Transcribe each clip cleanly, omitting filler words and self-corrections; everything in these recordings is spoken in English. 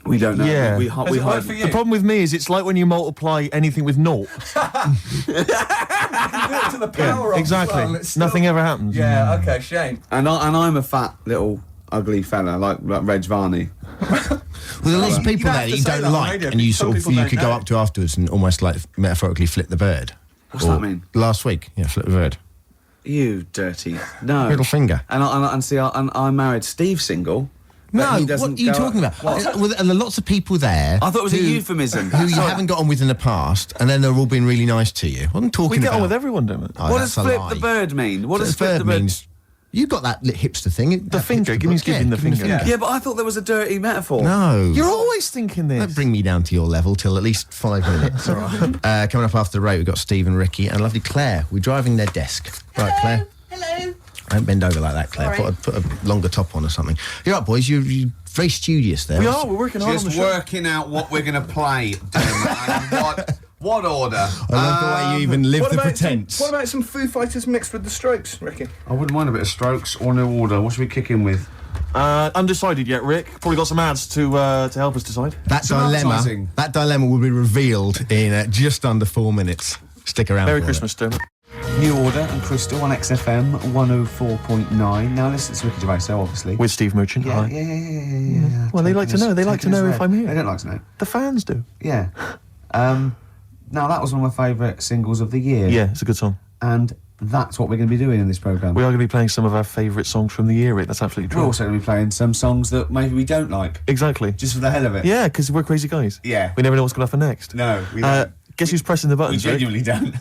We don't know. Yeah. We Has it hide. worked for you? The problem with me is it's like when you multiply anything with naught. You do it to the power of Exactly. as well, it's still- Nothing ever happens. Yeah, okay, shame. And I'm a fat little ugly fella like Reg Varney. Well, there are lots of people don't there have that to you say don't that on like, radio, and you some sort of people you don't could go know. up to afterwards and almost like metaphorically flip the bird. What's that mean? Last week, yeah, flip the bird. You dirty. No. Middle finger. And see, I married Steve single. but No, he what doesn't are you go- talking about? What? Well, there are lots of people there. I thought it was a who- euphemism. Who you haven't got on with in the past, and then they're all been really nice to you. What I'm We talking get about. on with everyone, don't we? Oh, What does that's a flip lie. the bird mean? What Flip does the flip the bird means? You got that hipster thing. The finger, it means giving the finger. Yeah, but I thought there was a dirty metaphor. No. You're always thinking this. Don't bring me down to your level till at least 5 minutes. All right. Coming up after the break, we've got Steve and Ricky and lovely Claire. We're driving their desk. Right, Claire? Hello. Don't bend over like that, Claire. Sorry. Put a longer top on or something. You're right, boys. You're very studious there. We are. We're working hard on the Just show. working out what we're going to play, and what order. I love the way you even live the pretense. What about some Foo Fighters mixed with the Strokes, Ricky? I wouldn't mind a bit of Strokes or New Order. What should we kick in with? Undecided yet, Rick. Probably got some ads to help us decide. That Some advertising. dilemma will be revealed in just under 4 minutes. Stick around. Merry for Christmas, Dermot. New Order and Crystal on XFM 104.9. Now listen, it's Ricky Gervais, obviously. With Steve Merchant. Yeah, Hi. yeah. Well, they like to know. They like to know if I'm here. They don't like to know. The fans do. Yeah. Now that was one of my favourite singles of the year. Yeah, it's a good song. And that's what we're going to be doing in this programme. We are going to be playing some of our favourite songs from the year, Rick. That's absolutely true. We're also going to be playing some songs that maybe we don't like, Exactly. just for the hell of it. Yeah, because we're crazy guys. Yeah. We never know what's going to happen next. No, we don't. Guess who's pressing the We buttons, Rick? genuinely don't.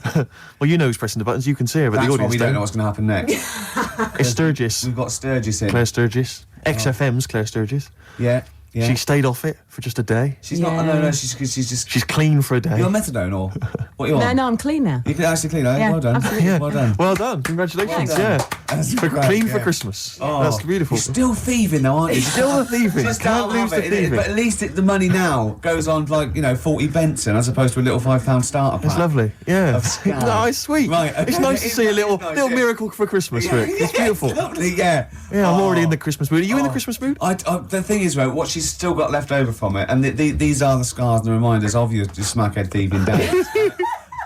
Well, you know who's pressing the buttons. You can see her, but That's the why audience we don't know what's going to happen next. It's Sturgess. We've got Sturgess in. Claire Sturgess. XFM's Claire Sturgess. Yeah, yeah. She stayed off it for just a day. She's not. No, she's just. She's clean for a day. You're on methadone or what are you on? No, I'm clean now. You can actually clean. Eh? Yeah, Well done. absolutely. Yeah. Well done. Well done. Congratulations. Well done. Yeah. That's For great, clean for yeah. Christmas. Oh, That's beautiful. You're still thieving though, aren't you? Still the thieving. Just Can't don't lose have the it, thieving. But at least the money now goes on like 40 Benson as opposed to a little £5 starter pack. It's lovely. Yeah. Of scam. No, it's sweet. Right, okay. It's nice to It's see a nice, little nice, little yeah. miracle for Christmas, Rick. It's beautiful. It's lovely, yeah. Yeah, I'm already in the Oh. Christmas mood. Are you in the Christmas mood? The thing is, right, what she's still got left over from it, and these are the scars and the reminders of your smackhead thieving days,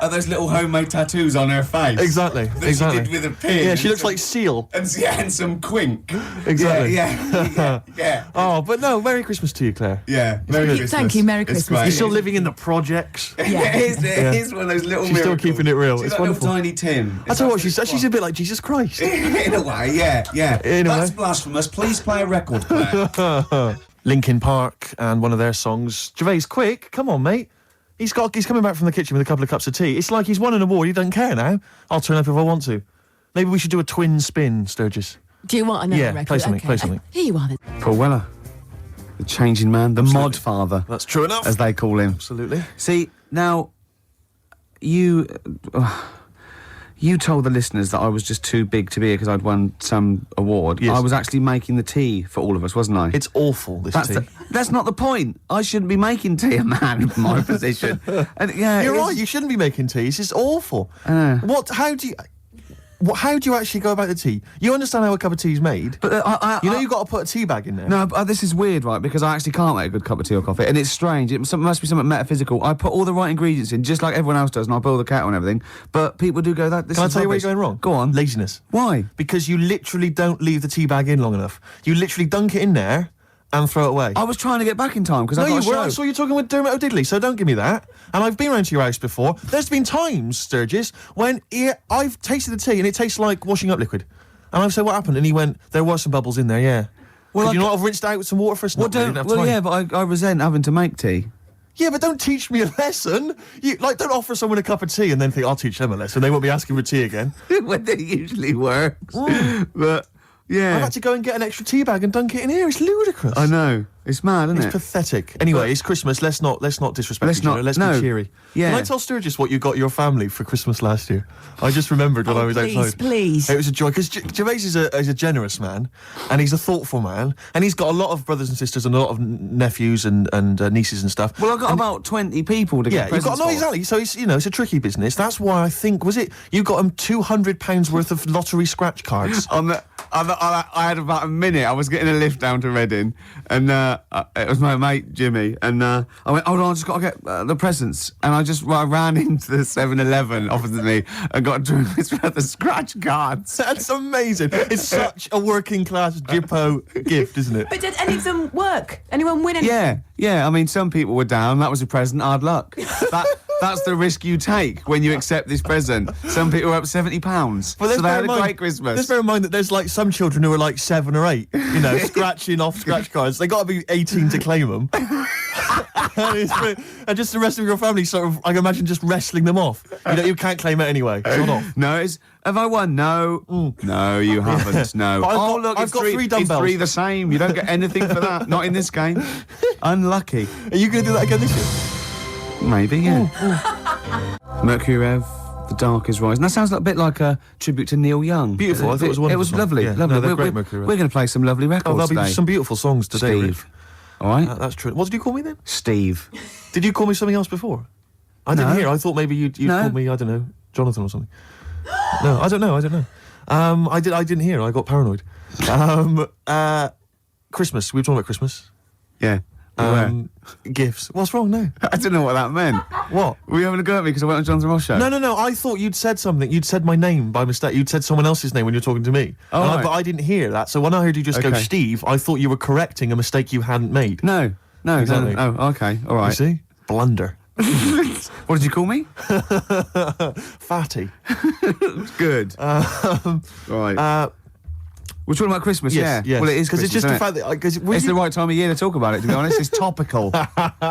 are those little homemade tattoos on her face. Exactly. That Exactly. she did with a pin. Yeah, she and looks some- like Seal. And some quink. Exactly. Yeah. Oh, but no, Merry Christmas to you, Claire. Yeah. Merry Thank you- Christmas. thank you, Merry It's Christmas. great. You're still living in the projects. Yeah. It is one of those little She's still miracles. keeping it real. She's It's like wonderful. little tiny Tim. I tell you what, she's a bit like Jesus Christ. In a way, yeah. In a That's way. blasphemous. Please play a record, Claire. Linkin Park and one of their songs. Gervais, quick, come on, mate. He's coming back from the kitchen with a couple of cups of tea. It's like he's won an award. He doesn't care now. I'll turn up if I want to. Maybe we should do a twin spin, Sturgis. Do you want another Yeah, record? play something, Okay. play something. Here you are then. Paul Weller, the changing man, the mod father, That's true enough. as they call him. Absolutely. See, now, you told the listeners that I was just too big to be here because I'd won some award. Yes. I was actually making the tea for all of us, wasn't I? It's awful, this tea. That's not the point. I shouldn't be making tea, a man in my position. And, yeah, You're it right, is- you shouldn't be making tea. It's just awful. Uh. How do you actually go about the tea? You understand how a cup of tea is made? But You've got to put a tea bag in there. No, but this is weird, right? Because I actually can't make a good cup of tea or coffee, and it's strange. It must be something metaphysical. I put all the right ingredients in, just like everyone else does, and I boil the kettle and everything. But people do go that. This Can I is tell you where rubbish. you're going wrong? Go on. Laziness. Why? Because you literally don't leave the tea bag in long enough. You literally dunk it in there and throw it away. I was trying to get back in time because No, I got you a were. I show. saw you talking with Dermot O'Diddley, so don't give me that. And I've been around to your house before. There's been times, Sturgis, when I've tasted the tea and it tastes like washing up liquid. And I've said, what happened? And he went, there were some bubbles in there, yeah. Well, Could I you ca- not have rinsed out with some water first? Well, No, I didn't have time. yeah, but I resent having to make tea. Yeah, but don't teach me a lesson. Don't offer someone a cup of tea and then think, I'll teach them a lesson. They won't be asking for tea again. When it usually works. But, yeah. I've had to go and get an extra tea bag and dunk it in here. It's ludicrous. I know. It's mad, isn't It's it? pathetic. Anyway, it's Christmas. Let's not disrespect Let's each other. not- Let's no. be cheery. Yeah. Can I tell Sturgis what you got your family for Christmas last year? I just remembered when I was outside. Please. It was a joy because Gervais is a generous man, and he's a thoughtful man, and he's got a lot of brothers and sisters and a lot of nephews and nieces and stuff. Well, I've got about 20 people to Yeah, get you've got presents no for. exactly. So it's a tricky business. That's why I think you got him £200 worth of lottery scratch cards. I had about a minute. I was getting a lift down to Reading, and it was my mate Jimmy, and I went, hold on, I just got to get the presents, and I ran into the 7-Eleven opposite me and got the scratch cards. That's amazing. It's such a working class Jippo gift, isn't it? But did any of them work? Anyone win anything? Yeah. I mean, some people were down. That was a present. Hard luck. That's the risk you take when you accept this present. Some people were up £70, so they had a great Christmas. Just bear in mind that there's like some children who are like 7 or 8, you know, scratching off scratch cards. They got to be 18 to claim them. And just the rest of your family sort of, I can imagine, just wrestling them off. You know, you can't claim it anyway. It's not off. No, have I won? No. No, you haven't. No. I've got 3 dumbbells. It's 3 the same. You don't get anything for that. Not in this game. Unlucky. Are you going to do that again this year? Maybe, yeah. Mercury Rev, The Dark is Rising. That sounds a bit like a tribute to Neil Young. Beautiful. I thought it was wonderful. It was lovely. Yeah. Lovely. No, they're great, Mercury Rev. We're going to play some lovely records there'll today. be some beautiful songs today, Steve. All right? That's true. What did you call me then? Steve. Did you call me something else before? I didn't hear. I thought maybe you'd called me, I don't know, Jonathan or something. No, I don't know. I didn't hear. I got paranoid. Christmas. We were talking about Christmas. Yeah. Gifts. What's wrong? No. I didn't know what that meant. What? Were you having a go at me because I went on Jonathan Ross show? No. I thought you'd said something. You'd said my name by mistake. You'd said someone else's name when you were talking to me. Oh, right. But I didn't hear that. So when I heard you just go Okay. Steve, I thought you were correcting a mistake you hadn't made. No. Exactly. No. Oh, okay. All right. You see? Blunder. What did you call me? Fatty. Good. Right. We're talking about Christmas, Yes. Well, it is because it's just Christmas, the isn't fact that it's the right time of year to talk about it, to be honest. It's topical.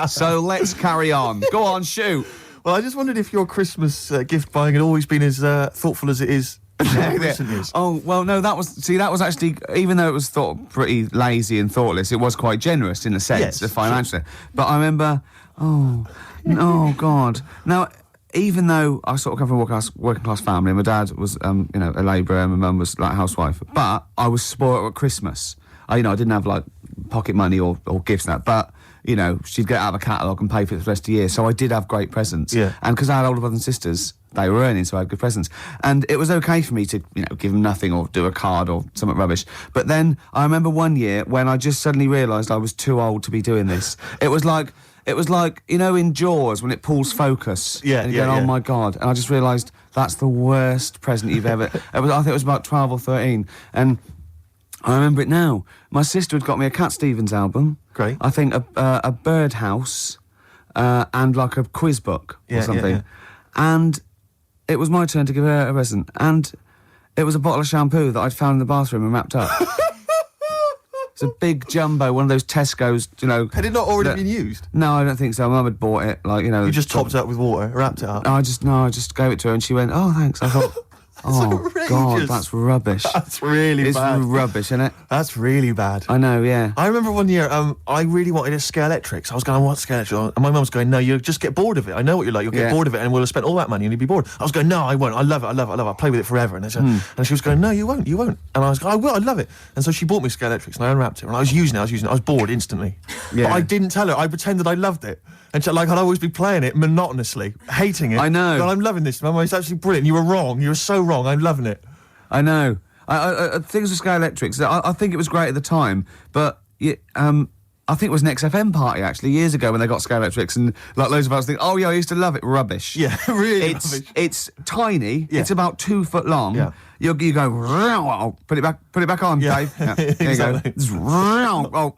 So let's carry on. Go on, shoot. Well, I just wondered if your Christmas gift buying had always been as thoughtful as it is in recent years. Oh, well, no, that was actually, even though it was thought pretty lazy and thoughtless, it was quite generous in a sense, Yes, financially. But I remember, oh, God. Now, even though I sort of come from a working class family, my dad was, a labourer, and my mum was like a housewife, but I was spoiled at Christmas. I didn't have like pocket money or gifts and that, but she'd get out of a catalogue and pay for it the rest of the year. So I did have great presents. Yeah. And because I had older brothers and sisters, they were earning, so I had good presents. And it was okay for me to, give them nothing or do a card or something rubbish. But then I remember one year when I just suddenly realised I was too old to be doing this. It was like, in Jaws when it pulls focus. Yeah, and you yeah, go, yeah. oh my God. And I just realised that's the worst present you've ever... I think it was about 12 or 13. And I remember it now. My sister had got me a Cat Stevens album. Great. I think a birdhouse and like a quiz book or something. Yeah. And it was my turn to give her a present. And it was a bottle of shampoo that I'd found in the bathroom and wrapped up. It's a big jumbo, one of those Tesco's, Had it not already been used? No, I don't think so. Mum had bought it, You just topped it up with water, wrapped it up. I just gave it to her and she went, oh, thanks. I thought, oh, outrageous. God, that's rubbish. That's really It's bad. rubbish, isn't it? That's really bad. I know, yeah. I remember one year, I really wanted a Scalextric. I was going, I want Scalextric. And my mum was going, no, you'll just get bored of it. I know what you're like. You'll get bored of it and we'll have spent all that money and you'll be bored. I was going, no, I won't. I love it. I'll play with it forever. And, and she was going, no, you won't. And I was going, I will. I love it. And so she bought me Scalextrics and I unwrapped it. And I was using it. I was bored instantly. Yeah. But I didn't tell her. I pretended I loved it. And I'd always be playing it monotonously, hating it. I know. But I'm loving this, Mum. It's absolutely brilliant. You were wrong. You were so wrong. I'm loving it. I know. Things with Scalextrics, I think it was great at the time, but I think it was an XFM party, actually, years ago when they got Scalextrics, and like loads of us think, oh, yeah, I used to love it. Rubbish. Yeah, really It's rubbish. It's tiny. Yeah. It's about 2 foot long. Yeah. You go, put it back on, Yeah. Dave. Yeah, there Exactly. you go. Oh,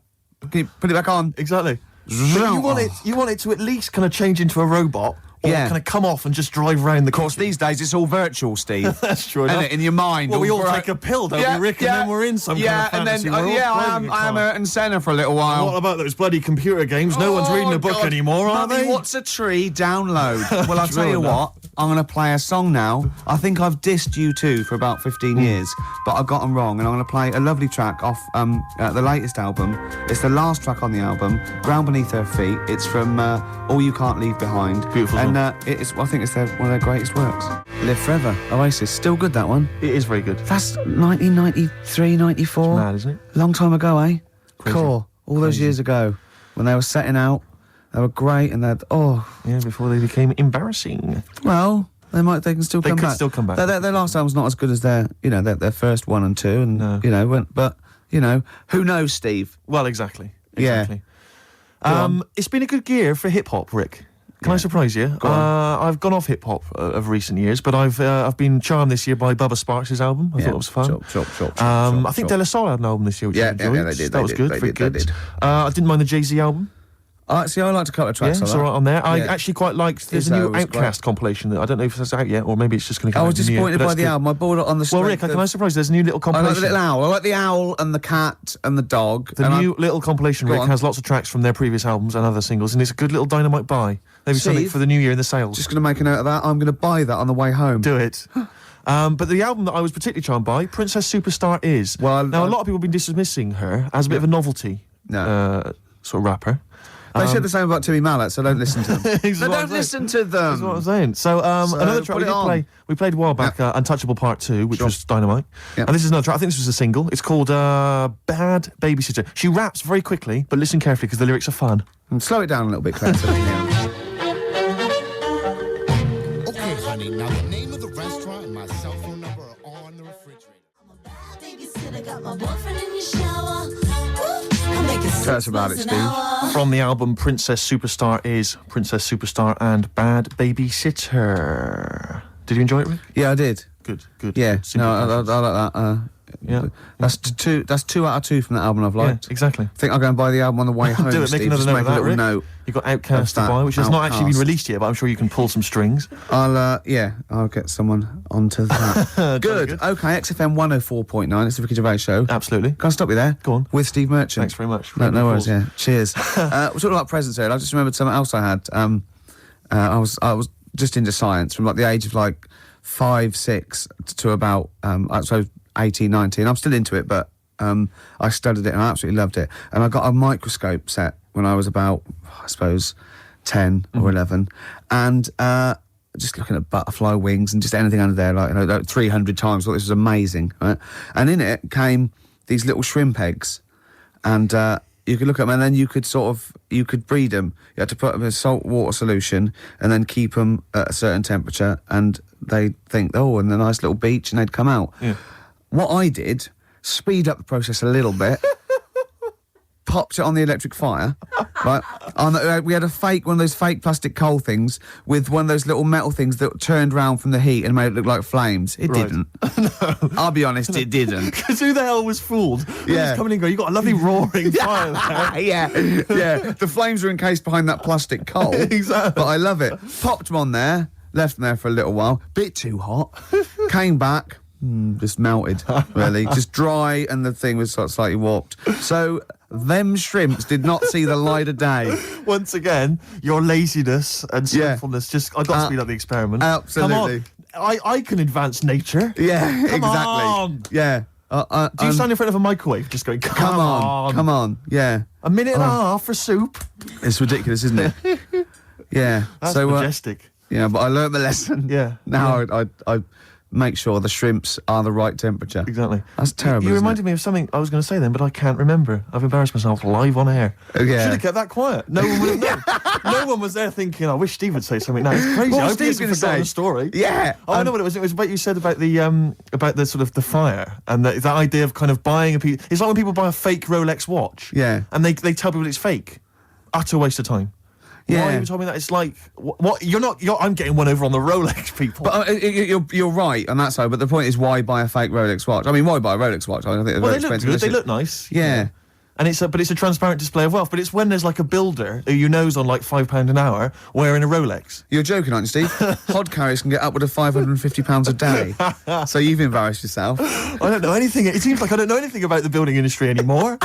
can you put it back on? Exactly. But you want it to at least kind of change into a robot, or Yeah. kind of come off and just drive around the Of course, kitchen. these days it's all virtual, Steve. That's true Isn't enough. it? In your mind. Well, we all right. take a pill, don't we, Rick? And then we're in some kind of fantasy and then, world. Driving a I am car. Ayrton Senna for a little while. What about those bloody computer games? No one's reading a book God. anymore, are Mummy, they? What's a tree? Download. Well, I'll tell True you enough. what. I'm going to play a song now. I think I've dissed U2 for about 15 years, but I got them wrong, and I'm going to play a lovely track off the latest album. It's the last track on the album, Ground Beneath Her Feet. It's from All You Can't Leave Behind. Beautiful And song. I think it's one of their greatest works. Live Forever, Oasis. Still good, that one. It is very good. That's 1993, 94. It's mad, isn't it? Long time ago, eh? Crazy. Cool. All those Crazy. years ago, when they were setting out, they were great, and they'd, Yeah, before they became embarrassing. well, they can still They come could back. still come back. Their last album's not as good as their first 1 and 2, and No. but who knows, Steve? Well, exactly. Exactly. It's been a good year for hip hop, Rick. Can I surprise you? I've gone off hip hop of recent years, but I've been charmed this year by Bubba Sparks' album. I thought it was fun. I think De La Soul had an album this year, which I enjoyed. Yeah, they did. That was good. Very good. I didn't mind the Jay-Z album. See, I liked a couple of tracks. Yeah, it's all right on there. I actually quite liked. There's a new was Outcast compilation that I don't know if it's out yet, or maybe it's just going to come out. I was disappointed by the album. I bought it on the. Well, Rick, can I surprise? There's a new little I compilation. like the little owl. I like the owl and the cat and the dog. The new little compilation, Go Rick, on. has lots of tracks from their previous albums and other singles, and it's a good little dynamite buy. Maybe something Steve, for the new year in the sales. Just going to make a note of that. I'm going to buy that on the way home. Do it. But the album that I was particularly charmed by, Princess Superstar Is. Well, now, a lot of people have been dismissing her as a bit of a novelty sort of rapper. They said the same about Timmy Mallet, so don't listen to them. Don't listen to them. That's what I'm saying. So, another track we played a while back, Untouchable Part 2, which was dynamite. Yeah. And this is another track. I think this was a single. It's called Bad Babysitter. She raps very quickly, but listen carefully because the lyrics are fun. Slow it down a little bit, Claire. Okay, honey, now the name of the restaurant and my cell phone number are on the refrigerator. Tell us about it, Steve. From the album Princess Superstar Is, Princess Superstar and Bad Babysitter. Did you enjoy it, Rick? Yeah, I did. Good. Yeah, Simple I passions. like that. Yeah. That's 2 out of 2 from that album I've liked. Yeah, exactly. I think I'll go and buy the album on the way home. Do it, make Steve. another Just note make of a that, little Rick. note. You've got Outcast to Of that buy, which has not actually been Outcast. released yet, but I'm sure you can pull some strings. I'll get someone onto that. Good. Okay, XFM 104.9. It's the Ricky Gervais Show. Absolutely. Can I stop you there? Go on. With Steve Merchant. Thanks very much. No worries. Yeah. Cheers. We're talking about presents here. I just remembered something else I had. I was just into science from like the age of like 5, 6 to about so 18, 19. I'm still into it, but I studied it and I absolutely loved it. And I got a microscope set when I was about, I suppose, 10 or 11, and just looking at butterfly wings and just anything under there, like 300 times. I thought this was amazing, right? And in it came these little shrimp eggs, and you could look at them, and then you could breed them. You had to put them in a salt water solution and then keep them at a certain temperature, and they'd think, in a nice little beach, and they'd come out. Yeah. What I did, speed up the process a little bit, popped it on the electric fire, right? We had one of those fake plastic coal things with one of those little metal things that turned round from the heat and made it look like flames. It Right. didn't. I'll be honest, it didn't. Because who the hell was fooled? Yeah. Just coming in and going, you've got a lovely roaring fire there. yeah. The flames are encased behind that plastic coal. Exactly. But I love it. Popped them on there, left them there for a little while. Bit too hot. Came back. Just melted, really. Just dry, and the thing was sort of slightly warped. So, them shrimps did not see the light of day. Once again, your laziness and sinfulness I've got to speed up the experiment. Absolutely. Come on. I can advance nature. Yeah, Come exactly. on. Yeah. Do you stand in front of a microwave just going, come on. Come on. Yeah. A minute and a half for soup? It's ridiculous, isn't it? Yeah. That's so, majestic. yeah, but I learned the lesson. Yeah. Now I make sure the shrimps are the right temperature. Exactly. That's terrible. You reminded me of something I was going to say then, but I can't remember. I've embarrassed myself live on air. Yeah. Should have kept that quiet. No one would have known. No one was there thinking, I wish Steve would say something now. It's crazy. What I was hope he Steve hasn't gonna forgotten say? the story. Yeah. Oh, I know what it was. It was about you said about the sort of the fire and that idea of kind of buying a piece. It's like when people buy a fake Rolex watch. Yeah. And they tell people it's fake. Utter waste of time. Yeah. Why you told me that? It's like what? I'm getting one over on the Rolex people. But you're right on that side. But the point is, why buy a fake Rolex watch? I mean, why buy a Rolex watch? I think they're well, very they look expensive. good. They look nice. Yeah. And it's a transparent display of wealth. But it's when there's like a builder who you know's on like £5 an hour wearing a Rolex. You're joking, aren't you, Steve? Hod carriers can get upward of £550 a day. So you've embarrassed yourself. I don't know anything. It seems like I don't know anything about the building industry anymore.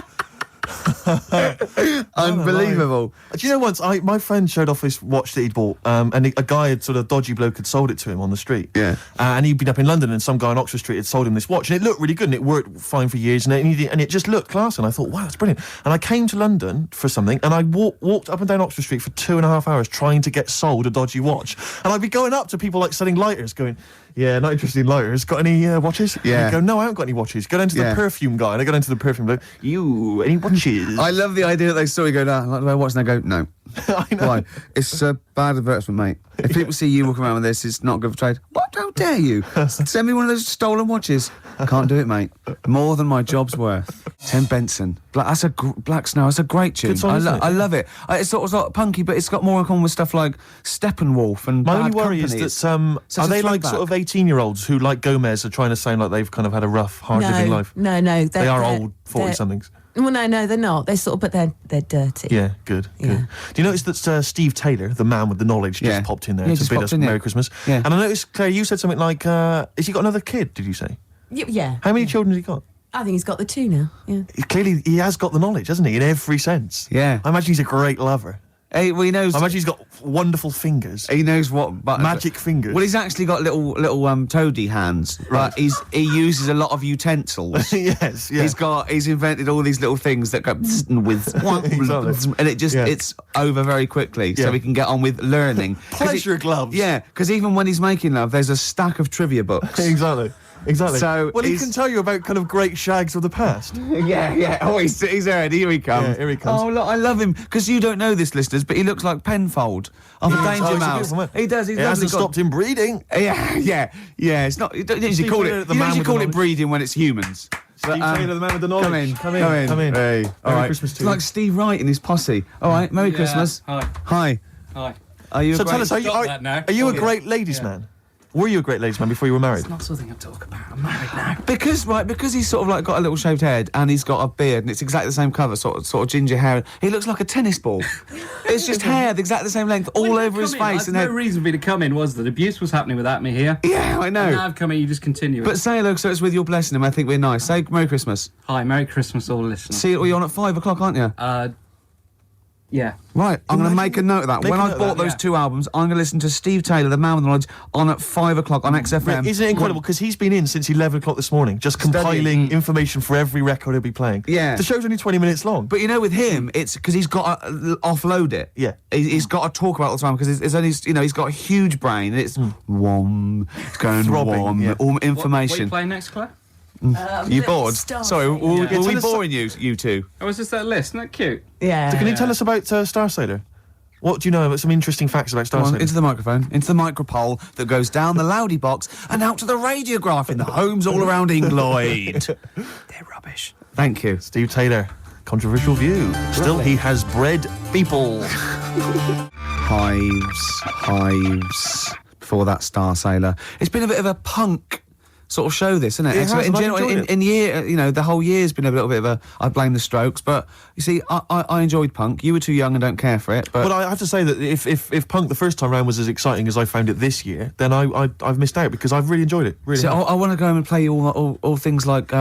Unbelievable. Do you know once my friend showed off this watch that he'd bought, and a guy had sort of dodgy bloke had sold it to him on the street. Yeah. And he'd been up in London, and some guy on Oxford Street had sold him this watch, and it looked really good, and it worked fine for years, and it just looked class. And I thought, wow, that's brilliant. And I came to London for something, and I walked up and down Oxford Street for 2.5 hours trying to get sold a dodgy watch. And I'd be going up to people like selling lighters, going, yeah, not interested in lighters. Got any watches? Yeah. And they'd go, no, I haven't got any watches. Go down to the Yeah. perfume guy, and I go down to the perfume bloke, any watches? I love the idea that they saw you go down, like, do I watch? And they go, no. I know. Why? It's a bad advertisement, mate. If people see you walking around with this, it's not good for trade. What? How dare you? Send me one of those stolen watches. Can't do it, mate. More than my job's worth. Tim Benson. Black Snow. That's a great tune. Good song, isn't it? I love it. It's sort of punky, but it's got more in common with stuff like Steppenwolf and My Bad only worry Company. is that such are a they like throwback. sort of 18-year-olds who, like Gomez, are trying to sound like they've kind of had a rough, hard-living life? No. They are old 40-somethings. Well, no, they're not. They're sort of, but they're dirty. Yeah, good. Do you notice that Steve Taylor, the man with the knowledge, just popped in there to just bid popped us in there. Merry Christmas? Yeah. And I noticed, Claire, you said something like, has he got another kid, did you say? Yeah. How many children has he got? I think he's got the 2 now. Yeah. Clearly, he has got the knowledge, hasn't he, in every sense? Yeah. I imagine he's a great lover. He knows. I imagine he's got wonderful fingers. He knows what buttons. Magic fingers. Well, he's actually got little toady hands. Right. But he uses a lot of utensils. Yes, yeah. He's invented all these little things that go with Exactly. and it just Yeah. it's over very quickly, Yeah. so we can get on with learning. 'Cause Pleasure gloves. Yeah, because even when he's making love, there's a stack of trivia books. Exactly. So well, he he's- can tell you about kind of great shags of the past. Yeah. Oh, he's there. Here he comes. Yeah, here he comes. Oh, look, I love him because you don't know this, listeners, but he looks like Penfold of a Oh, Danger he's a Mouse. beautiful man. He does. He's It hasn't lovely. stopped him breeding. Yeah. It's not. You don't usually Steve call Taylor, it. the You man usually with call the it knowledge. breeding when it's humans. Steve Taylor, the man with the knowledge. Come in. Hey, all Merry right. Christmas to It's you. like Steve Wright and his posse. All right. Merry Yeah, Christmas. hi. Hi. Hi. Are you? So a tell great- us, are Stop that now. you a Yeah. great ladies' man? Were you a great ladies' man before you were married? It's not something I talk about. I'm married now. Because he's sort of like got a little shaved head and he's got a beard and it's exactly the same colour, sort of ginger hair. He looks like a tennis ball. It's just hair, exactly the same length, all over his face. And no then, reason for me to come in was that abuse was happening without me here. yeah, I And now know. I've come in, you just continue it. But say hello, so it's with your blessing, and I think we're nice. Say Merry Christmas. Hi, Merry Christmas, all listeners. See, you're on at 5 o'clock, aren't you? Yeah. Right, I'm going to make a note of that. Make When a I note of bought that, those yeah. 2 albums, I'm going to listen to Steve Taylor, the man with knowledge, on at 5 o'clock on XFM. Isn't it incredible? Because he's been in since 11 o'clock this morning, just compiling information for every record he'll be playing. Yeah. The show's only 20 minutes long. But you know, with him, it's because he's got to offload it. Yeah. He's got to talk about it all the time because it's only, he's got a huge brain and it's wom, it's going Throbbing, wom, yeah. all What are you information. playing next, Claire? You bored? Sorry, were Tell we us- boring you two? Oh, was just that list? Isn't that cute? Yeah. So can you tell us about Star Sailor? What do you know about some interesting facts about Star Come on, Sailor? into the microphone, into the micropole that goes down the loudy box and out to the radiograph in the homes all around England. They're rubbish. Thank you. Steve Taylor, controversial view. Still, he has bred people. Hives. Before that, Star Sailor. It's been a bit of a punk sort of show, this, isn't it? It So has, in and I've general, enjoyed it. in year, the whole year's been a little bit of a. I blame the Strokes, but you see, I enjoyed punk. You were too young and don't care for it. But Well, I have to say that if punk the first time round was as exciting as I found it this year, then I've missed out because I've really enjoyed it. Really. so have. I want to go home and play all things like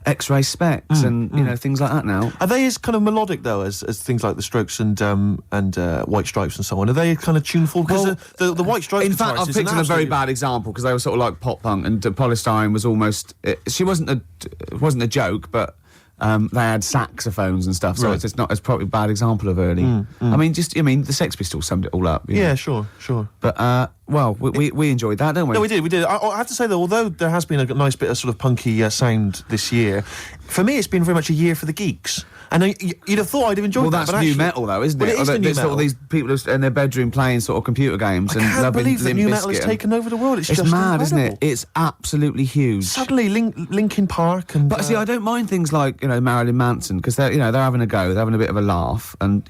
X-ray specs and things like that now. Are they as kind of melodic though as things like the Strokes and White Stripes and so on? Are they kind of tuneful? Because the White Stripes. In fact, I've guitarist is picked an on a very absolute- bad example because they were sort of like pop punk, and Polystyrene was almost. She wasn't a joke, but they had saxophones and stuff, so Right. it's probably a bad example of early. I mean, the Sex Pistols summed it all up. you know. Yeah, sure. But we enjoyed that, don't we? No, we did. I have to say, though, although there has been a nice bit of sort of punky sound this year, for me it's been very much a year for the geeks. And you'd have thought I'd have enjoyed Well, that. that's but new actually- metal, though, isn't Well, it? it is the new There's sort of metal. these people who in their bedroom playing sort of computer games I and can't loving believe that Limp new metal has Bizkit. taken over the world. It's It's just mad, isn't it? incredible. It's absolutely huge. Suddenly, Linkin Park and. But see, I don't mind things like Marilyn Manson because they're having a go, they're having a bit of a laugh, and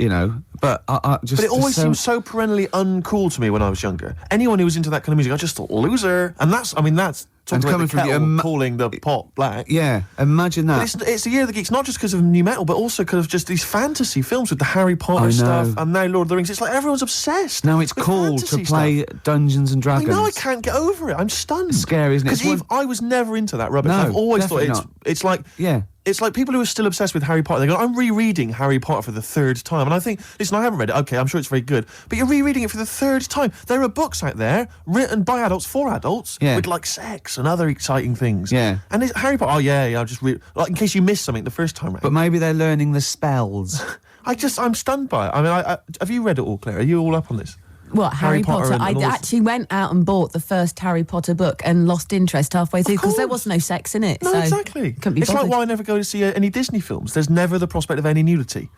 But I just. But it always so- seemed so perennially uncool to me when I was younger. Anyone who was into that kind of music, I just thought loser. And that's And talking coming about the from the kettle calling the pot black. Yeah, imagine that. But it's the year of the geeks, not just because of new metal, but also because of just these fantasy films with the Harry Potter I know. stuff and now Lord of the Rings. It's like everyone's obsessed. Now it's with cool to fantasy play stuff. Dungeons and I Dragons. know, I can't get over it. I'm stunned. Scary, isn't it? It's Because one- I was never into that rubbish. No, I've always thought definitely it's like Yeah. It's like people who are still obsessed with Harry Potter. They go, I'm rereading Harry Potter for the third time. And I think, listen, I haven't read it. Okay, I'm sure it's very good. But you're rereading it for the third time. There are books out there written by adults for adults Yeah. with like sex and other exciting things. Yeah. And it's Harry Potter, I'll just read, like in case you missed something the first time round. But maybe they're learning the spells. I'm stunned by it. I mean, I have you read it all, Claire? Are you all up on this? What, Harry Potter? and I all this- actually went out and bought the first Harry Potter book and lost interest halfway through because there was no sex in it. No, so exactly. Couldn't be It's like bothered. why I never go to see any Disney films. There's never the prospect of any nudity.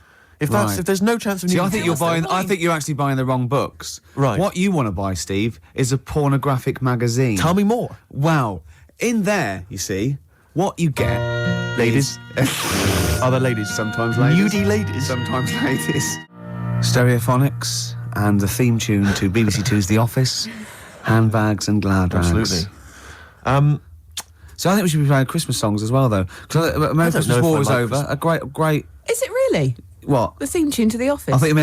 If Right. there's no chance of See, nudity. I think you're What's the buying. I point? think you're actually buying the wrong books. Right. What you want to buy, Steve, is a pornographic magazine. Tell me more. Wow. In there, you see, what you get, Ladies. is- Other ladies. Sometimes ladies. Nudie ladies. Sometimes ladies. Stereophonics and the theme tune to BBC Two's The Office, Handbags and Glad Rags. Absolutely. So I think we should be playing Christmas songs as well, though. Because American Christmas War is over. A great. Is it really? What? The theme tune to The Office? I think you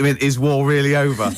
meant is war really over?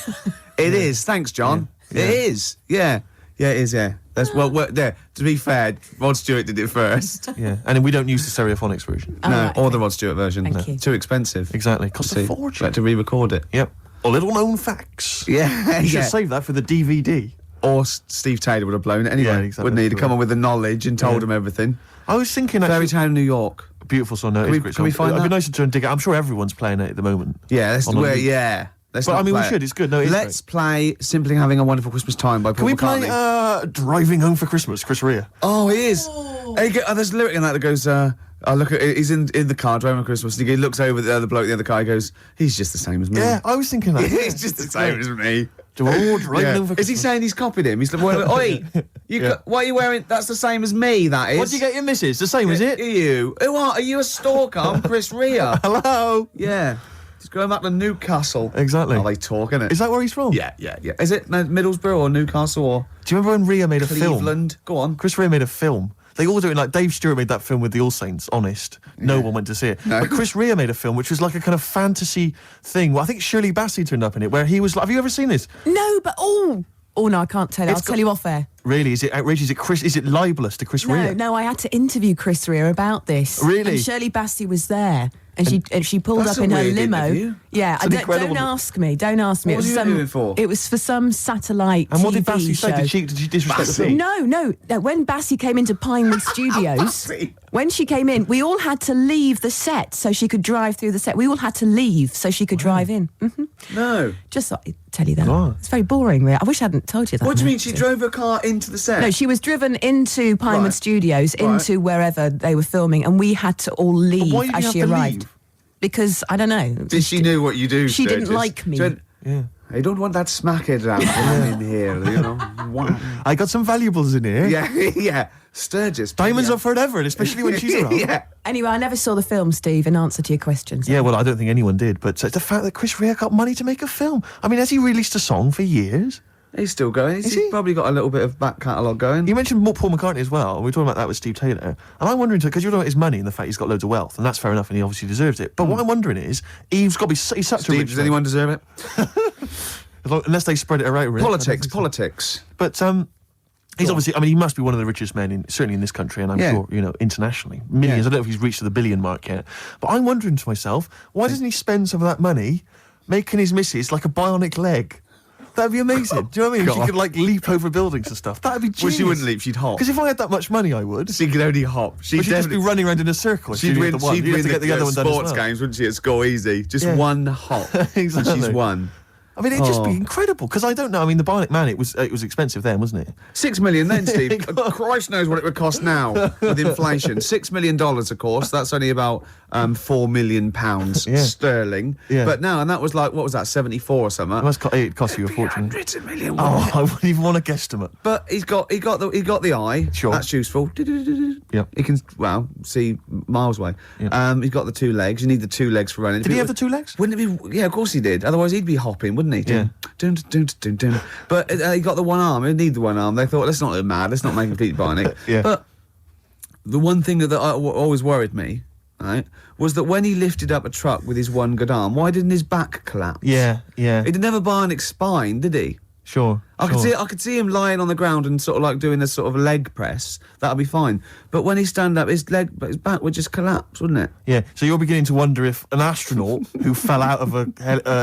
It is. Thanks, John. Yeah. It is. Yeah. Yeah, it is. Yeah. That's there. To be fair, Rod Stewart did it first. Yeah, and we don't use the Stereophonics version. Oh, No, right, or okay. the Rod Stewart version. Thank you. Too expensive. Exactly. Costs a See, fortune. had to re-record it. Yep. Or little known facts. Yeah. You should yeah. save that for the DVD. Or Steve Taylor would have blown it anyway. Yeah, exactly. Wouldn't he? He'd come on with the knowledge and told Yeah. him everything. I was thinking Fairy actually, Tale New York. beautiful song. No, Can it's a we- great can we song. find It'd be that? nice to try and dig it. I'm sure everyone's playing it at the moment. Yeah, On a loop. Let's But, not I mean, we play it. should, it's good. No, it is Let's play Simply Having a Wonderful Christmas Time by Paul Can we McCartney. play Driving Home for Christmas, Chris Rea? Oh, he is. There's a lyric in that goes, he's in the car driving on Christmas, and he looks over the other bloke in the other car, he goes, he's just the same as me. Yeah, I was thinking that. He's just the same as me. Driving Yeah. Home for Is he Christmas. saying he's copied him? He's like, oi, Yeah. what are you wearing? That's the same as me, that is. What do you get your missus? The same, is Are it? you? Who are you? A stalker? I'm Chris Rea. Hello? Yeah. He's going back to Newcastle. Exactly. Oh, they talk, innit? Is that where he's from? Yeah. Is it Middlesbrough or Newcastle or Do you remember when Rea made a film? Cleveland? Go on. Chris Rea made a film. They all do it like Dave Stewart made that film with the All Saints, Honest. No one went to see it. No. But Chris Rea made a film which was like a kind of fantasy thing. Well, I think Shirley Bassey turned up in it, where he was like, have you ever seen this? No, but oh no, I can't tell you. I'll It's tell you off air. Really? Is it outrageous? Is it libelous to Chris Rea? No, I had to interview Chris Rea about this. Really? And Shirley Bassey was there. And she pulled That's up a in her weird limo. interview. Yeah, It's an incredible- don't ask me. Don't ask me. What was you interviewing for? It was for some satellite And what did TV Bassey say? show. Did she disrespect the film? No. When Bassey came into Pinewood Studios, Bassey. when she came in, we all had to leave the set so she could drive through the set. We all had to leave so she could drive in. No. Just thought I'd tell you that. God. It's very boring, really. I wish I hadn't told you that. What do you now, mean? She actually. drove her car into the set? No, she was driven into Pinewood Right. Studios, into wherever they were filming, and we had to all leave why did you as have she to arrived. leave? Because, I don't know. She knew what you do. She didn't Sturgess. like me. She went, Yeah. I don't want that smackhead around in here, you know. Wow. I got some valuables in here. Yeah. Sturgess. Diamonds yeah. are forever, and especially when she's around. Yeah. Anyway, I never saw the film, Steve, in answer to your questions. Yeah, well, I don't think anyone did, but the fact that Chris Rea got money to make a film. I mean, has he released a song for years? He's still going. Is He's he? probably got a little bit of back catalogue going. You mentioned Paul McCartney as well. We were talking about that with Steve Taylor. And I'm wondering, because you're talking about his money and the fact he's got loads of wealth, and that's fair enough, and he obviously deserves it. But what I'm wondering is, he's got to be he's such a Steve, rich does man. anyone deserve it? Unless they spread it around. Really. Politics. But he's obviously, I mean, he must be one of the richest men, certainly in this country, and I'm Yeah. sure, internationally. Millions. Yeah. I don't know if he's reached the billion mark yet. But I'm wondering to myself, why doesn't he spend some of that money making his missus like a bionic leg? That'd be amazing. Do you know what I mean? She God. could like leap over buildings and stuff. That'd be genius. Well, she wouldn't leap, she'd hop. Because if I had that much money, I would. She could only hop. But she'd just be definitely- running around in a circle. if She'd she win. did the one. She'd You'd have win to get the other one done as sports well. games, wouldn't she? At Score Easy, just Yeah. one hop, Exactly. and she's won. I mean, it'd just be Oh. incredible. Because I don't know. I mean, the Bionic Man, it was expensive then, wasn't it? 6 million then, Steve. Christ knows what it would cost now with inflation. $6 million, of course. That's only about £4 million Yeah. sterling. Yeah. But now, and that was like, what was that, 74 or something? It cost you a fortune. Hundreds of million. Oh, I wouldn't even want to guesstimate. But he got the eye. Sure. That's useful. Yep. He can see miles away. Yep. He's got the 2 legs. You need the 2 legs for running. Did he have the 2 legs? Wouldn't it be? Yeah, of course he did. Otherwise, he'd be hopping, wouldn't he? Yeah. Dun, dun, dun, dun, dun. But he got the 1 arm. He need the 1 arm. They thought, let's not look mad. Let's not make him completely bionic. Yeah. But the one thing that always worried me, right, was that when he lifted up a truck with his 1 good arm, why didn't his back collapse? Yeah. He didn't have a bionic spine, did he? Sure. I could see him lying on the ground and sort of like doing a sort of leg press. That'd be fine. But when he stand up, his back would just collapse, wouldn't it? Yeah, so you're beginning to wonder if an astronaut who fell out of an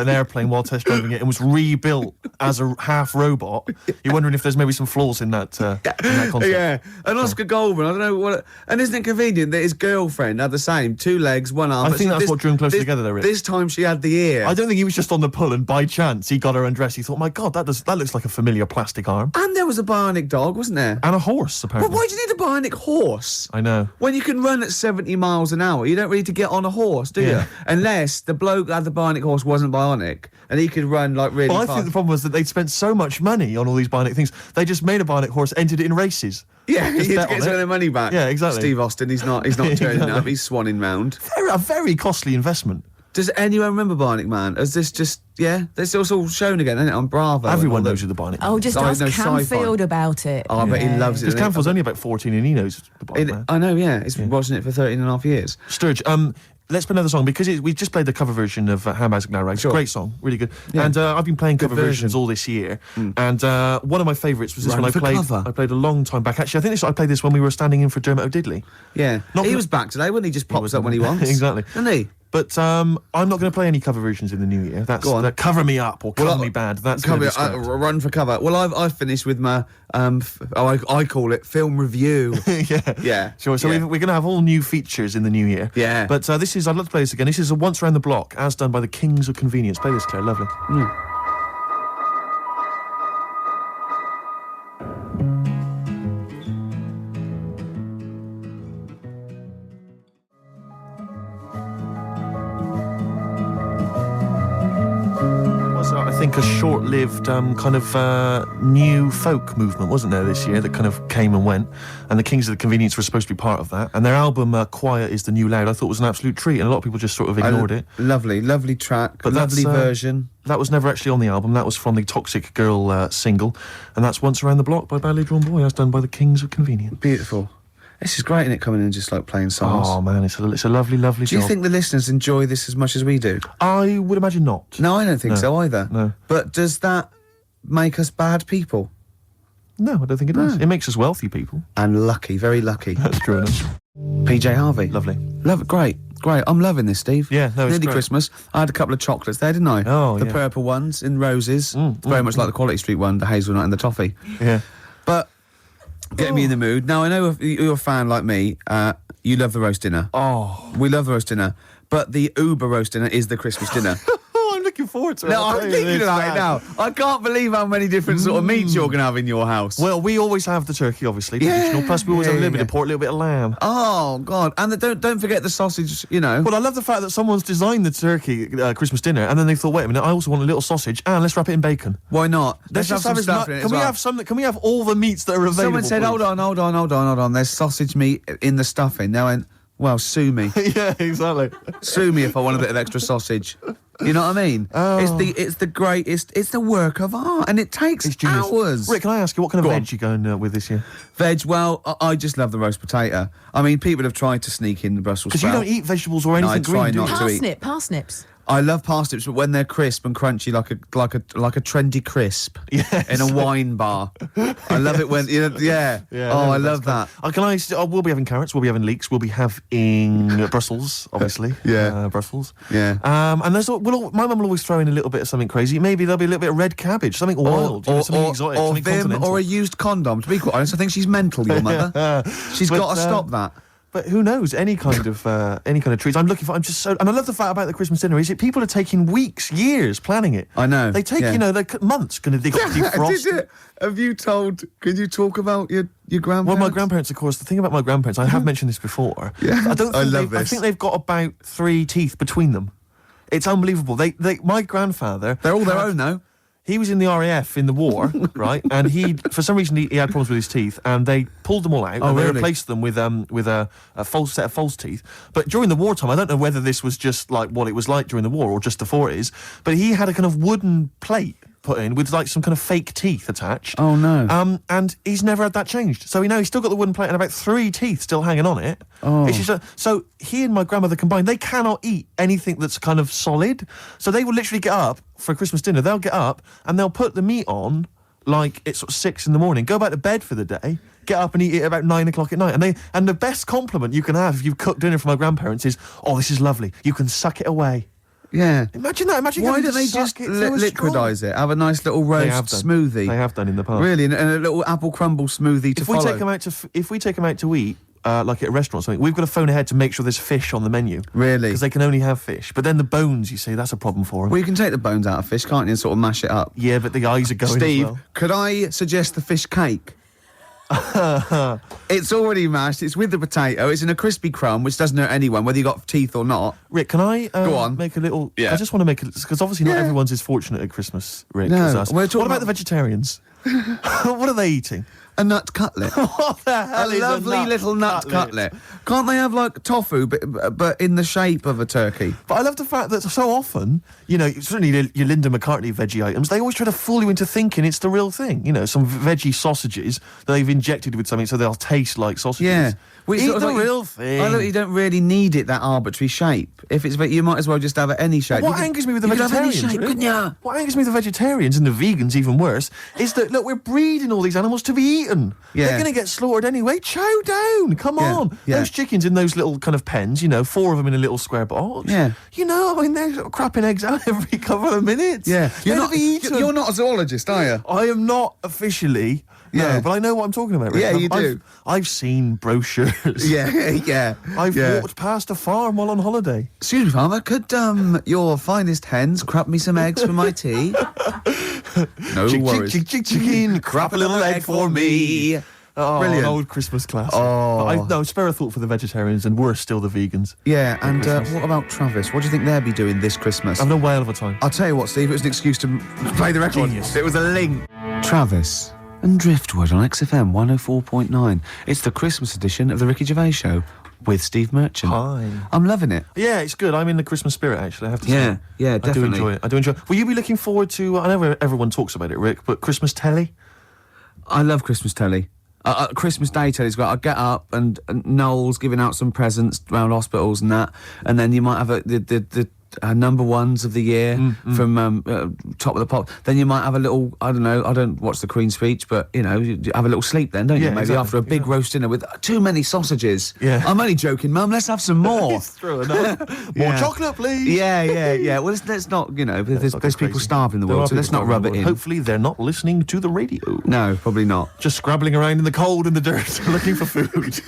airplane while test driving it and was rebuilt as a half robot, you're wondering if there's maybe some flaws in that concept. Yeah, and Oscar Goldman, I don't know what. And isn't it convenient that his girlfriend had the same 2 legs, 1 arm? I but think that's this- what drew them closer this- together, though, Rick. This time she had the ear. I don't think he was just on the pull and by chance he got her undressed. He thought, my God, that looks like a familiar familiar plastic arm. And there was a bionic dog, wasn't there? And a horse, But apparently. why do you need a bionic horse? I know. When you can run at 70 miles an hour, you don't really need to get on a horse, do Yeah. you? Unless the bloke that had the bionic horse wasn't bionic and he could run like really Well, I fast. think the problem was that they'd spent so much money on all these bionic things, they just made a bionic horse, entered it in races. Yeah, Just he bet gets on some of it. the money back. Yeah, exactly. Steve Austin, he's not turning Exactly. up, he's swanning round. A very costly investment. Does anyone remember Bionic Man? Is this just, this was all shown again, isn't it, on Bravo? Everyone and all knows that? who the bionic Oh, just I ask know sci-fi. Camfield about it. Oh, I bet he loves it. Because doesn't he? Camfield's only about 14 and he knows the bionic man. I know, yeah. He's been watching it for 13 and a half years. Sturge, let's play another song because we just played the cover version of Handbags Now Rags. Sure. Great song, really good. Yeah. And I've been playing cover version. versions all this year. And one of my favourites was this Run one for cover. I played a long time back. Actually, I think I played this when we were standing in for Dermot O'Diddley. Yeah. Not he gonna- was back today, wasn't he? Just pops up when he wants. Exactly. Didn't he? But I'm not going to play any cover versions in the new year. That's Go on. Cover Me Up or Cover Well, Me Bad. That's going to Cover, be scrapped. run for cover. Well, I've finished with my, I call it film review. Yeah. Yeah. Sure. So Yeah. we're going to have all new features in the new year. Yeah. But I'd love to play this again. This is a Once Around the Block, as done by the Kings of Convenience. Play this, Claire. Lovely. Was, I think, a short-lived kind of new folk movement, wasn't there, this year, that kind of came and went, and the Kings of the Convenience were supposed to be part of that, and their album Quiet is the New Loud I thought was an absolute treat, and a lot of people just sort of ignored it. Lovely track, But lovely that's, version. That was never actually on the album. That was from the Toxic Girl single, and that's Once Around the Block by Badly Drawn Boy, as done by the Kings of Convenience. Beautiful. This is great, isn't it, coming in and just like playing songs? Oh man, it's a lovely Do you job. think the listeners enjoy this as much as we do? I would imagine not. No, I don't think No. so either. No. But does that make us bad people? No, I don't think it does. It makes us wealthy people. And lucky, very lucky. That's true enough. PJ Harvey. Lovely. Love it. Great. I'm loving this, Steve. Yeah, no, it's Nearly great. Christmas. I had a couple of chocolates there, didn't I? Oh, the yeah. purple ones in roses. Very much like the Quality Street one, the hazelnut and the toffee. Yeah. But get me in the mood. Now, I know if you're a fan like me, you love the roast dinner. Oh. We love the roast dinner. But the Uber roast dinner is the Christmas dinner. Oh, I'm looking forward to it. No, I'll I'm tell you thinking this, about it man. now. I can't believe how many different sort of meats you're going to have in your house. Well, we always have the turkey, obviously, Yeah. traditional. Plus, we always have a little bit Yeah. of pork, a little bit of lamb. Oh, God. And don't forget the sausage, you know. Well, I love the fact that someone's designed the turkey Christmas dinner, and then they thought, wait a minute, I also want a little sausage, and let's wrap it in bacon. Why not? Let's just have some as stuff mu- in it Can as we well. have some? Can we have all the meats that are available? Someone said, please? hold on. There's sausage meat in the stuffing. Now, well, sue me. Yeah, exactly. Sue me if I want a bit of extra sausage. You know what I mean? Oh. It's the greatest. It's the work of art, and it takes It's genius. hours. Rick, can I ask you what kind of Go on. veg you going with this year? Veg. Well, I just love the roast potato. I mean, people have tried to sneak in the Brussels Because you sprout. don't eat vegetables or No, I anything try green, do not you? to eat. Parsnips. I love parsnips, but when they're crisp and crunchy, like a trendy crisp Yes. in a wine bar. I love it when yeah. Yeah, oh, no, I that's love that. We'll be having carrots. We'll be having leeks. We'll be having Brussels, obviously. Yeah. Brussels. Yeah. And my mum will always throw in a little bit of something crazy. Maybe there'll be a little bit of red cabbage, something wild, something exotic, or something Vim, continental. or a used condom. To be quite honest, I think she's mental. Your mother. She's But, got to stop that. But who knows? Any kind of treats. I'm just so, and I love the fact about the Christmas dinner is that people are taking weeks, years planning it. I know, They take yeah. months going to defrost. Did it? Have you told? Can you talk about your grandparents? Well, my grandparents, of course. The thing about my grandparents, I have mentioned this before. Yeah, I don't. I Think love I this. think they've got about 3 teeth between them. It's unbelievable. My grandfather. They're all their own, though. He was in the RAF in the war, right? And for some reason, he had problems with his teeth, and they pulled them all out, Oh, and they really? replaced them with a false set of false teeth. But during the wartime, I don't know whether this was just like what it was like during the war or just the 40s, but he had a kind of wooden plate put in with like some kind of fake teeth attached. Oh, no. And he's never had that changed. So he's still got the wooden plate and about 3 teeth still hanging on it. Oh. It's just so he and my grandmother combined, they cannot eat anything that's kind of solid. So they will literally get up for Christmas dinner. They'll get up and they'll put the meat on like it's sort of 6 a.m, go back to bed for the day, get up and eat it about 9 o'clock at night. And the best compliment you can have if you've cooked dinner for my grandparents is, oh, this is lovely. You can suck it away. Yeah. Imagine that. Imagine Why having don't to they suck just it through a straw. liquidize it? Have a nice little They roast have done. smoothie. They have done in the past. Really, and a little apple crumble smoothie to If we follow. take them out to eat, like at a restaurant or something, we've got to phone ahead to make sure there's fish on the menu. Really? Because they can only have fish. But then the bones, you see, that's a problem for them. Well, you can take the bones out of fish, can't you, and sort of mash it up. Yeah, but the eyes are going Steve, as well. could I suggest the fish cake? It's already mashed. It's with the potato. It's in a crispy crumb, which doesn't hurt anyone, whether you got teeth or not. Rick, can I Go on. make a little... Yeah. I just want to make it... Because obviously not Yeah. everyone's as fortunate at Christmas, Rick, No, as us. we're What talking about about- the vegetarians? What are they eating? A nut cutlet. What the A hell is lovely little nut cutlet. Can't they have like tofu, but in the shape of a turkey? But I love the fact that so often, you know, certainly your Linda McCartney veggie items, they always try to fool you into thinking it's the real thing. You know, some veggie sausages that they've injected with something so they'll taste like sausages. Yeah. Well, it's Eat sort of the like real thing. I look, you don't really need it that arbitrary shape. If it's, you might as well just have it any shape. What You could- angers me with the you could have any vegetarians, shape, Rick? couldn't you? What angers me with the vegetarians and the vegans even worse is that look, we're breeding all these animals to be eaten. Yeah. They're going to get slaughtered anyway. Chow down! Come Yeah, on, yeah. those chickens in those little kind of pens. You know, 4 of them in a little square box. Yeah. You know, I mean, they're crapping eggs out every couple of minutes. Yeah. They're to be eaten. You're not a zoologist, are you? I am not officially. Yeah. No, but I know what I'm talking about. Rick. Yeah, you I've- do. I've seen brochures. Yeah, yeah. I've yeah. walked past a farm while on holiday. Excuse me, farmer, could your finest hens crap me some eggs for my tea? No worries. Chicken, crap a little egg for me. Oh, Brilliant. an old Christmas classic. Oh. But no, spare a thought for the vegetarians, and worse still the vegans. Yeah, and what about Travis? What do you think they'll be doing this Christmas? Having a whale of a time. I'll tell you what, Steve, it was an excuse to play the record. Genius. It was a link. Travis and Driftwood on XFM 104.9. It's the Christmas edition of the Ricky Gervais Show with Steve Merchant. Hi. I'm loving it. Yeah, it's good. I'm in the Christmas spirit, actually, I have to Yeah, say. yeah, I do definitely. enjoy it. I do enjoy it. Will you be looking forward to, I know everyone talks about it, Rick, but Christmas telly? I love Christmas telly. Christmas Day telly's great. I get up and Noel's giving out some presents around hospitals and that, and then you might have the number ones of the year from Top of the Pop. Then you might have a little, I don't know, I don't watch the Queen's speech, but you know, you have a little sleep then, don't you? Yeah, Maybe exactly, after a big roast dinner with too many sausages. Yeah. I'm only joking, Mum. Let's have some more. It's true enough. More Yeah. chocolate, please. Yeah. Well, let's not, you know, there's Not go people crazy. starving in the There world, are so let's people not rub starving it in in. the world. Hopefully they're not listening to the radio. No, probably not. Just scrabbling around in the cold and the dirt looking for food.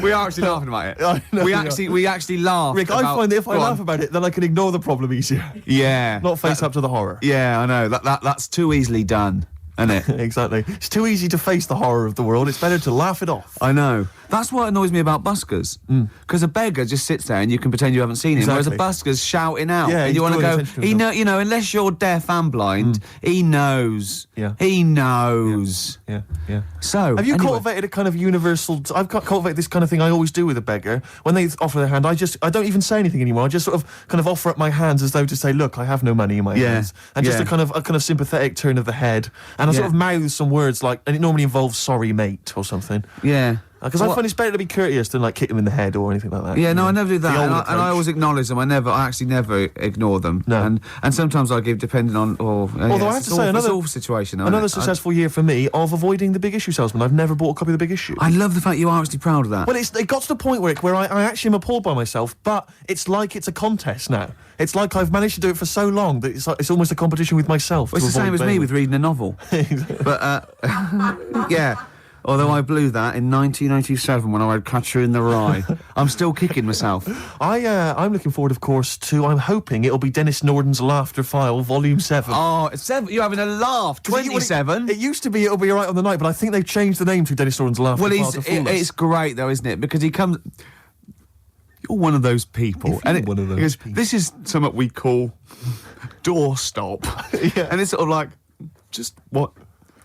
We are actually laughing about it. I know we we are. actually laugh. Rick, I find that if I Go on. laugh about it, then I can ignore the problem easier. Yeah. Not face up to the horror. Yeah, I know. That's too easily done, isn't it? Exactly. It's too easy to face the horror of the world. It's better to laugh it off. I know. That's what annoys me about buskers. Because a beggar just sits there and you can pretend you haven't seen him, whereas a Exactly. busker's shouting out. Yeah, and he's you want to drawing go, attention to he know, himself. you know, unless you're deaf and blind, he knows. Yeah. He knows. Yeah. So, Have you anyway. cultivated a kind of universal... I've cultivated this kind of thing I always do with a beggar. When they offer their hand, I don't even say anything anymore. I just sort of kind of offer up my hands as though to say, look, I have no money in my Yeah, hands. And just yeah. a kind of sympathetic turn of the head. And I sort Yeah. of mouth some words like... And it normally involves sorry, mate, or something. Yeah. Because I What- find it's better to be courteous than like kick them in the head or anything like that. Yeah, you no, know. I never do that, The old and I approach. always acknowledge them. I actually never ignore them. No. And sometimes I give, depending on. Although I have to say, it's another all situational. Another isn't it? successful year for me of avoiding the Big Issue salesman. I've never bought a copy of the Big Issue. I love the fact you are actually proud of that. Well, it got to the point, Rick, where I actually am appalled by myself, but it's like it's a contest now. It's like I've managed to do it for so long that it's almost a competition with myself. Well, it's to the same avoid as me bailing. with reading a novel. But, yeah. Although I blew that in 1987 when I read Catcher in the Rye. I'm still kicking myself. I'm looking forward, of course, to... I'm hoping it'll be Dennis Norden's Laughter File, Volume 7. Oh, it's 7. You're having a laugh. 27. It used to be It'll Be Alright on the Night, but I think they've changed the name to Dennis Norden's Laughter Well, File to fool us. it's great, though, isn't it? Because he comes... You're one of those people. If you're one of those he goes, people. this is something we call doorstop. Yeah. And it's sort of like, just what?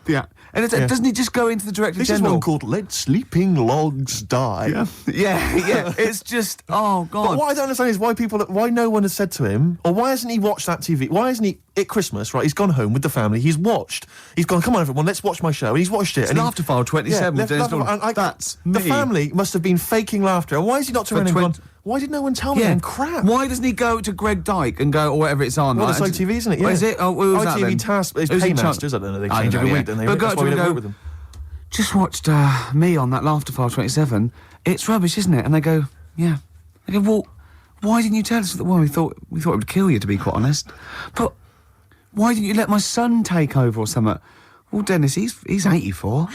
Yeah. And Yeah. doesn't he just go into the Director This is General? one called Let Sleeping Logs Die. Yeah. It's just, oh, God. But what I don't understand is why no one has said to him, or why hasn't he watched that TV? Why hasn't he, at Christmas, right, he's gone home with the family, he's gone, come on everyone, let's watch my show, and he's watched it. It's and he- Laughter File 27 with Dennis Norton. That's The me. family must have been faking laughter, and why is he not turned around and gone, why did no one tell me? Yeah. I'm crap. Why doesn't he go to Greg Dyke and go, or whatever it's on? Well, right, it's and- ITV, isn't it? Yeah. Oh, is it? Oh, who was that ITV then? Task, it's Who's in charge? Paymasters, I don't know, they I change don't every know, week, don't they? But That's go why we to don't go, work with them. just watched me on that Laughter File 27. It's rubbish, isn't it? And they go, yeah. I go, well, why didn't you tell us that? Well, we thought it would kill you, to be quite honest. But why didn't you let my son take over or something? Well, Dennis, he's 84.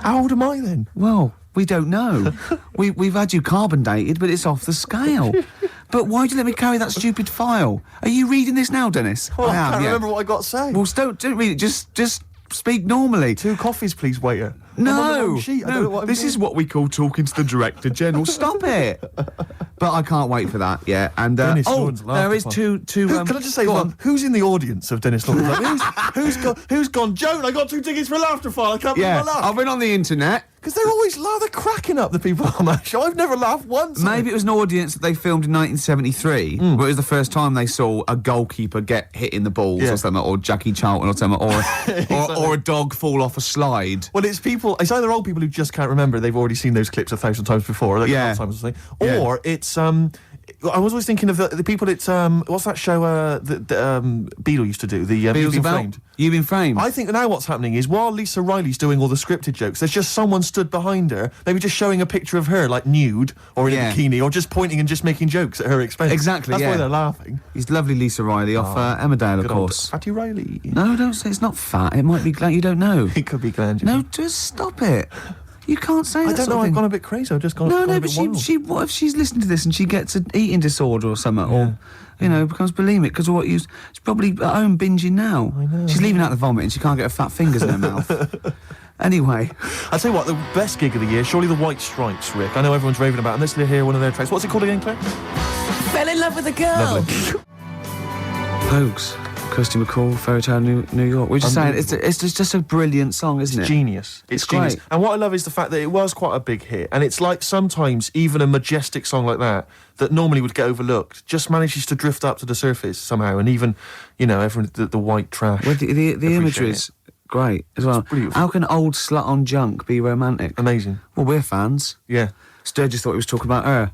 How old am I then? Well, we don't know. We've had you carbon dated, but it's off the scale. But why'd you let me carry that stupid file? Are you reading this now, Dennis? Oh, I am, can't yeah. remember what I got to say. Well, don't read it. Just speak normally. 2 coffees, please, waiter. I'm on the No, wrong sheet. I don't know what I'm this doing. is what we call talking to the Director General. Stop it! But I can't wait for that. Yeah, and Dennis Lawrence there is laughter two. Can I just say go one? on. Who's in the audience of Dennis Lawrence? Like, who's gone? Joan, I got 2 tickets for Laughter File. I can't believe Yeah, my luck. I've been on the internet. Because they're always they're cracking up, the people on that show. I've never laughed once. Maybe it was an audience that they filmed in 1973, but it was the first time they saw a goalkeeper get hit in the balls Yeah. or something, or Jackie Charlton or something, or a dog fall off a slide. Well, it's either old people who just can't remember, they've already seen those clips 1,000 times before, like Yeah. times or something. Yeah. Or it's I was always thinking of the people that what's that show that Beadle used to do? The You've Been Framed. You've Been Framed. I think now what's happening is while Lisa Riley's doing all the scripted jokes, there's just someone stood behind her, maybe just showing a picture of her, like nude or in Yeah. a bikini, or just pointing and just making jokes at her expense. Exactly, That's why yeah. they're laughing. He's lovely Lisa Riley off Emmerdale, of Good old course. Fatty Riley. No, don't say it's not fat. It might be glad you don't know. It could be gland. No, just stop it. You can't say that I don't sort know. of I've thing. gone a bit crazy. I've just gone. No, gone a no, bit but wild. she. What if she's listening to this and she gets an eating disorder or something, or becomes bulimic because of what you? She's probably at home binging now. I know. She's leaving out the vomit and she can't get her fat fingers in her mouth. Anyway, I'll tell you what, the best gig of the year, surely the White Stripes, Rick. I know everyone's raving about it, and let's hear one of their tracks. What's it called again, Claire? Fell in love with a girl. Pogues, Kirsty McCall, Fairy Tale New York. We're just saying Unbelievable. it's just a brilliant song, isn't it? Genius. It's genius. great. And what I love is the fact that it was quite a big hit, and it's like sometimes even a majestic song like that normally would get overlooked just manages to drift up to the surface somehow, and even everyone the white trash. Well, the imagery is great as well. brilliant. How can old slut on junk be romantic? Amazing. Well, we're fans. Yeah. Sturgess thought he was talking about her.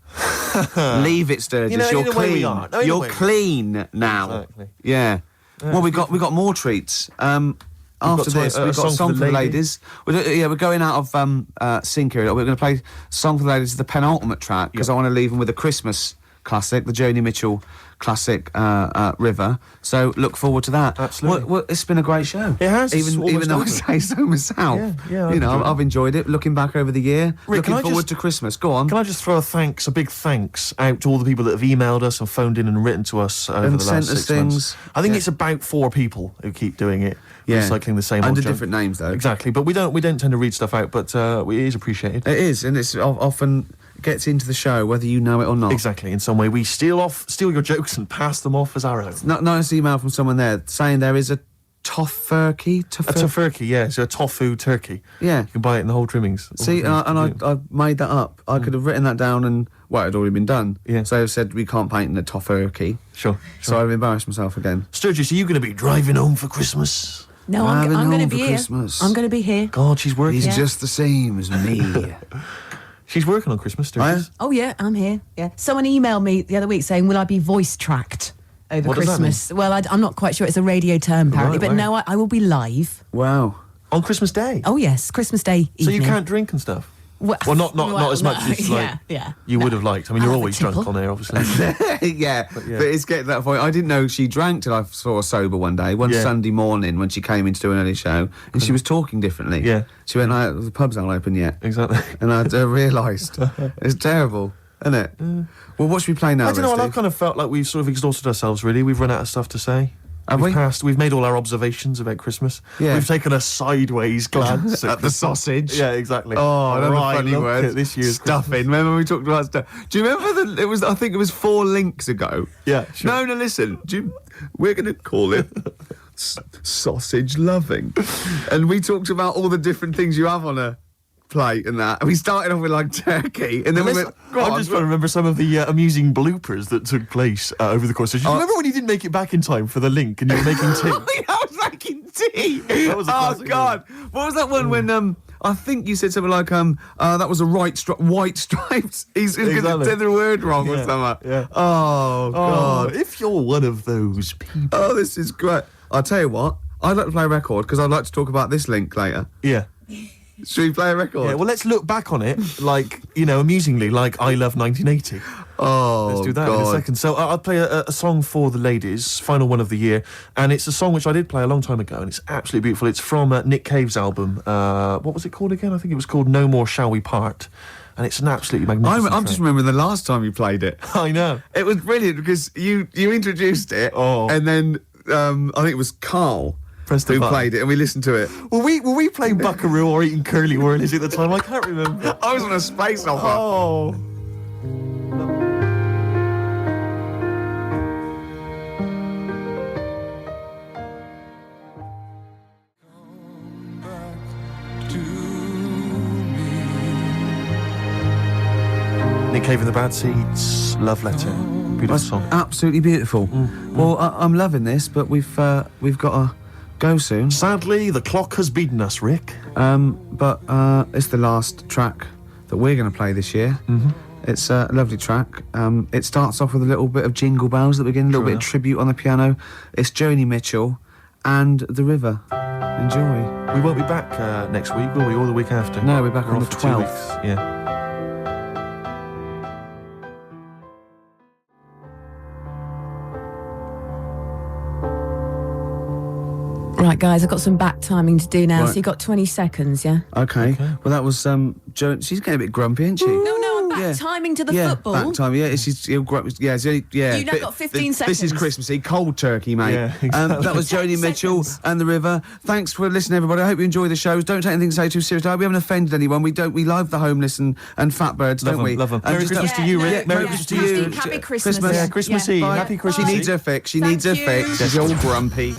Leave it, Sturgess. In You're a way we clean. are. No, in a You're way we are. clean now. Exactly. Yeah. Well, we got more treats. After got this, a we've got a song for the lady. ladies. We're going out of sync here. We're going to play Song for the Ladies, the penultimate track, because I want to leave them with a Christmas classic, the Joni Mitchell classic, River. So look forward to that. Absolutely. Well, it's been a great show. It has. It's Even almost though I over. say so myself. Yeah, I've enjoyed it. I've enjoyed it. Looking back over the year, Rick, can looking I forward just- to Christmas. Go on. Can I just throw a big thanks out to all the people that have emailed us and phoned in and written to us over And the sent last us 6 months. things. I think Yeah. it's about 4 people who keep doing it, Yeah. recycling the same Under old junk. different names, though. Exactly, but we don't tend to read stuff out, but it is appreciated. It is, and it's often gets into the show, whether you know it or not. Exactly, in some way we steal your jokes and pass them off as our own. Nice email from someone there saying there is a tofurkey. A tofurkey, yeah, so a tofu turkey. Yeah. You can buy it in the whole trimmings. See, I made that up. I could have written that down and, well, it had already been done. Yeah. So I said we can't paint in a tofurkey. Sure. So I've embarrassed myself again. Sturgess, are you going to be driving home for Christmas? No, Driving I'm going home to for be here. Christmas. I'm going to be here. God, she's working. He's Yeah. just the same as me. She's working on Christmas, Sturgess. Oh yeah, I'm here. Yeah. Someone emailed me the other week saying, "Will I be voice tracked over What does that Christmas?" Well, I'm not quite sure. It's a radio term apparently, Right, but no, I will be live. Wow. On Christmas Day? Oh yes, Christmas Day So evening. you can't drink and stuff? Well, not as much as like you would have liked. I mean, I'll you're have a always drunk tipple. on there, obviously. yeah, but it's getting to that point. I didn't know she drank till I saw her sober one day, one Yeah. Sunday morning when she came in to do an early show, and she was talking differently. Yeah. She went, the pubs aren't open yet. Exactly. And I realised. It's terrible, isn't it? Well, what should we play now, I don't know. Steve? I've kind of felt like we've sort of exhausted ourselves. Really, we've run out of stuff to say. Have we? We've made all our observations about Christmas. Yeah. We've taken a sideways glance At the Christmas. sausage. Yeah, exactly. Oh, another Right, funny look word. at this year's Stuffing. Remember when we talked about stuff? Do you remember I think it was 4 links ago. Yeah, sure. No, listen. We're going to call it sausage loving. And we talked about all the different things you have on a plate and that. And we started off with like turkey. And then we went, go I'm on, just trying to remember some of the amusing bloopers that took place over the course of. Do you remember when you didn't make it back in time for the link and you were making tea? I was making tea. That was a oh classic God! What was that one when I think you said something like that was a white stripes. He's going to Exactly. say the word wrong or Yeah, something. yeah. Oh God! If you're one of those people. Oh, this is great. I'll tell you what. I'd like to play a record because I'd like to talk about this link later. Yeah. Should we play a record? Yeah, well, let's look back on it, like, amusingly, like I Love 1980. Oh, Let's do that in a second. So I'll play a song for the ladies, final one of the year, and it's a song which I did play a long time ago, and it's absolutely beautiful. It's from Nick Cave's album. What was it called again? I think it was called No More Shall We Part, and it's an absolutely magnificent I'm just track. remembering the last time you played it. I know. It was brilliant because you introduced it, and then I think it was Karl Press the who button. played it, and we listened to it. Were we playing Buckaroo or eating curly whirlies at the time? I can't remember. I was on a space opera. Oh. Nick Cave in the Bad Seeds, Love Letter. Beautiful That's song. absolutely beautiful. Well, I'm loving this, but we've got to go soon. Sadly, the clock has beaten us, Rick. But it's the last track that we're going to play this year. It's a lovely track. It starts off with a little bit of Jingle Bells at the beginning, a little bit of tribute on the piano. It's Joni Mitchell and The River. Enjoy. We won't be back next week, will we? Or the week after? No, we're back on off the for 2 12th. weeks. Yeah. Right, guys, I've got some back timing to do now, Right. so you've got 20 seconds, yeah? Okay. Well, that was Jo. She's getting a bit grumpy, isn't she? No, I'm back Yeah. timing to the Yeah, football. back time. Yeah, it's only, yeah. You've now got 15 This is seconds. Christmassy, cold turkey, mate. Yeah, exactly. That was 10 Joni Mitchell seconds. and The River. Thanks for listening, everybody. I hope you enjoy the shows. Don't take anything to say too seriously. I hope we haven't offended anyone. We love the homeless and fat birds, Love don't 'em, we? love 'em. And Merry just Christmas to you, Rick. Merry Christmas to you. Happy Christmas. Christmas. Yeah, Christmas Eve. Bye. Happy Christmas She Eve. needs her fix. She Thank needs her you. fix. She's all grumpy.